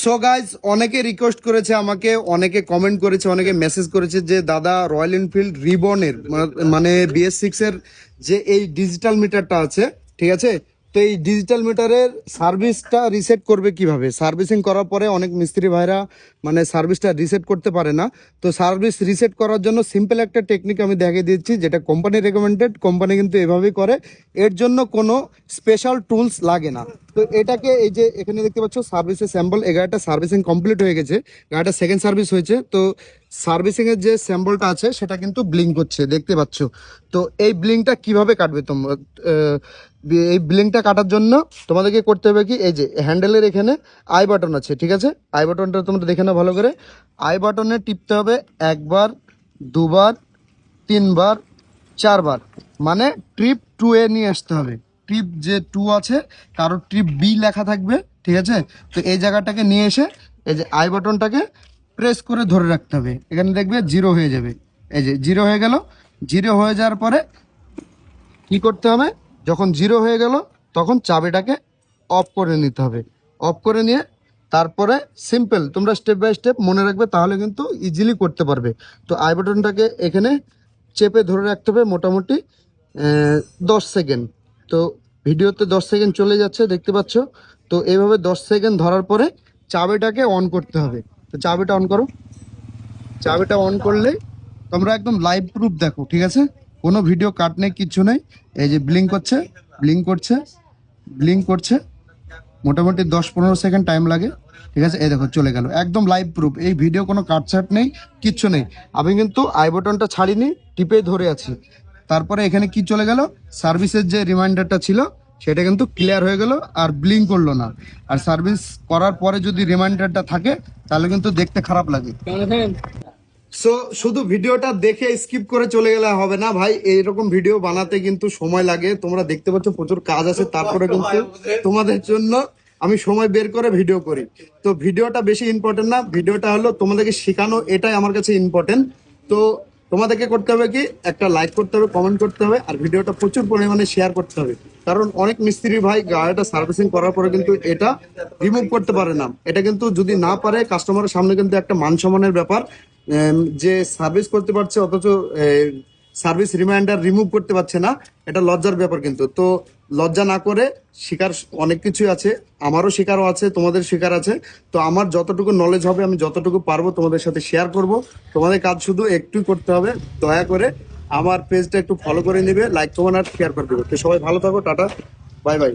So guys, অনেকে request করেছে আমাকে, অনেকে কমেন্ট করেছে, অনেকে মেসেজ করেছে যে দাদা রয়্যাল এনফিল্ড রিবনের মানে BS6 এর যে এই ডিজিটাল মিটারটা আছে, ঠিক আছে, তো এই ডিজিটাল মিটারের সার্ভিসটা রিসেট করবে কিভাবে। সার্ভিসিং করার পরে অনেক মিস্ত্রি ভাইরা মানে সার্ভিসটা রিসেট করতে পারে না। তো সার্ভিস রিসেট করার জন্য সিম্পল একটা টেকনিক আমি দেখিয়ে দিচ্ছি, যেটা কোম্পানি রেকমেন্ডেড, কোম্পানি কিন্তু এভাবেই করে, এর জন্য কোনো স্পেশাল টুলস লাগে না। তো এটাকে এই যে এখানে দেখতে পাচ্ছ সার্ভিসের স্যাম্পল, গাড়িটা সার্ভিসিং কমপ্লিট হয়ে গেছে, গাড়িটা সেকেন্ড সার্ভিস হয়েছে। তো সার্ভিসিং এর যে স্যাম্পলটা আছে সেটা কিন্তু ব্লিঙ্ক করছে, দেখতে পাচ্ছ। তো এই ব্লিঙ্কটা কিভাবে কাটবে তোমরা, এই ব্লিঙ্কটা কাটার জন্য তোমাদেরকে করতে হবে কি, এই যে হ্যান্ডেলের এখানে আই বাটন আছে, ঠিক আছে, আই বাটনটা তোমরা দেখে নাও ভালো করে। আই বাটনে টিপতে হবে একবার, দুবার, তিনবার, চারবার, মানে ট্রিপ 2 এ নিয়ে আসতে হবে। ট্রিপ যে 2 আছে, কারো ট্রিপ B লেখা থাকবে, ঠিক আছে। তো এই জায়গাটাকে নিয়ে এসে এই যে আই বাটনটাকে প্রেস করে ধরে রাখতে হবে, এখানে দেখবে 0 হয়ে যাবে। এই যে 0 হয়ে গেল। 0 হয়ে যাওয়ার পরে কি করতে হবে, যখন 0 হয়ে গেল তখন চাবিটাকে অফ করে নিতে হবে। অফ করে নিয়ে তারপরে সিম্পল তোমরা স্টেপ বাই স্টেপ মনে রাখবে, তাহলে কিন্তু ইজিলি করতে পারবে। তো আই বাটনটাকে এখানে চেপে ধরে রাখতে হবে মোটামুটি 10 সেকেন্ড। তো ভিডিওতে 10 সেকেন্ড চলে যাচ্ছে, দেখতে পাচ্ছ। তো এইভাবে 10 সেকেন্ড ধরার পরে চাবিটাকে অন করতে হবে। তো চাবিটা অন করো। চাবিটা অন করলে তোমরা একদম লাইভ প্রুফ দেখো, ঠিক আছে, কোনো ভিডিও কাট নেই, কিচ্ছু নেই। এই যে ব্লিঙ্ক করছে, ব্লিঙ্ক করছে, ব্লিঙ্ক করছে, মোটামুটি 10-15 সেকেন্ড টাইম লাগে, ঠিক আছে। এই দেখো চলে গেল, একদম লাইভ প্রুফ, এই ভিডিও কোনো কাটছাট নেই, কিচ্ছু নেই। আমি কিন্তু আই বাটনটা ছাড়িনি, টিপে ধরে আছি। তারপরে এখানে কি চলে গেল, সার্ভিসের যে রিমাইন্ডারটা ছিল সেটা কিন্তু ক্লিয়ার হয়ে গেল, আর ব্লিঙ্ক করলো না। আর সার্ভিস করার পরে যদি রিমাইন্ডারটা থাকে তাহলে কিন্তু দেখতে খারাপ লাগে। সো শুধু ভিডিওটা দেখে স্কিপ করে চলে গেলে হবে না ভাই, এইরকম ভিডিও বানাতে কিন্তু সময় লাগে। তোমরা দেখতে পাচ্ছ প্রচুর কাজ আছে, তারপরে কিন্তু তোমাদের জন্য আমি সময় বের করে ভিডিও করি। তো ভিডিওটা বেশি ইম্পর্টেন্ট না, ভিডিওটা হলো তোমাদেরকে শেখানো, এটাই আমার কাছে ইম্পর্টেন্ট। তো তোমাদেরকে করতে হবে কি, একটা লাইক করতে হবে, কমেন্ট করতে হবে, আর ভিডিওটা প্রচুর পরিমাণে শেয়ার করতে হবে। কারণ অনেক মিস্ত্রি ভাই গাড়িটা সার্ভিসিং করার পরে কিন্তু এটা রিমুভ করতে পারে না। এটা কিন্তু যদি না পারে, কাস্টমারের সামনে কিন্তু একটা মান সম্মানের ব্যাপার, যে সার্ভিস করতে পারছে অথচ সার্ভিস রিমাইন্ডার রিমুভ করতে পারছে না, এটা লজ্জার ব্যাপার কিন্তু। তো লজ্জা না করে শিকার অনেক কিছুই আছে, আমারও শিকারও আছে, তোমাদের শিকার আছে। তো আমার যতটুকু নলেজ হবে, আমি যতটুকু পারবো তোমাদের সাথে শেয়ার করব। তোমাদের কাজ শুধু একটুই করতে হবে, দয়া করে আমার পেজটা একটু ফলো করে নেবে, লাইক কমেন্ট আর শেয়ার করে দেবে। তো সবাই ভালো থাকো, টাটা, বাই বাই।